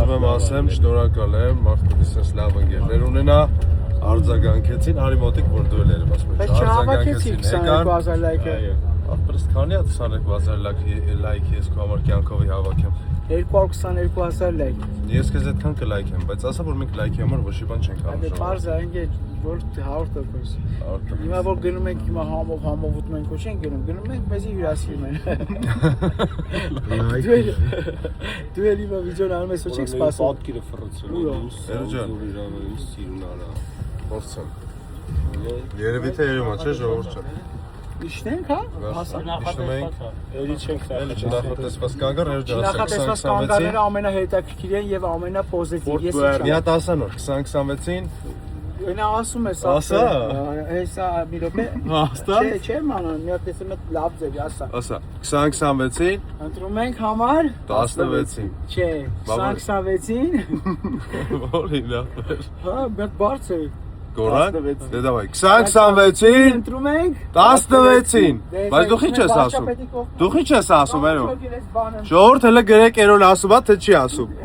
Լավ եմ ասեմ, շնորհակալ եմ, մարդկանց sense լավ ընկերներ ունենա, արձագանքեցին, արի մոտիկ որ դու էլ երևաս մեջ, արձագանքեցին 22000 լայքը։ Ապրս քանի է 22000 լայքի ես քո համար կյանքովի հավաքեմ։ 222,000 լայք։ Ես քեզ այդքան կլայքեմ, բայց ասա որ մենք լայքի համար ոչ մի բան չենք անում։ Դե բարձ է, ինքն որ 100%։ Հիմա որ գնում ենք հիմա համով ուտում ենք ոչ ենք գնում ենք մեզի հյուրասիրում են։ Դու էլ հիմա վիդեոն անում ես ոչ եք սպասում։ Պատկերը ֆռցրել սիրուն արա։ Փորձեմ։ Երևի թե երևա չէ ժողովուրդ չէ։ Իշնենք հա։ Նախատեսված Էլի չենք տալի։ Նախատեսված կանգառ երջանք Նախատեսված կանգառները ամենահետաքրքիր են եւ ամենապոզիտիվ։ Ես մի հատ ասան որ 2026-ին Նա ասում է սա։ Ասա։ Հեսա մի րոպե։ Հաստատ։ Չէ, մանան, մի հատ տեսեմ այդ լավ ձևի, ասա։ Ասա 2026-ին Ընտրում ենք համար 16-ին։ Չէ, 2026-ին։ Որի լավ։ Հա, մեկ բարձր է։ Գորան։ Դե դավայ 2026-ին Ընտրում ենք 16-ին։ Բայց դու ինչ ես ասում։ Դու ինչ ես ասում, այո։ Ժողովուրդ հələ գրեք երոն ասում, թե չի ասում։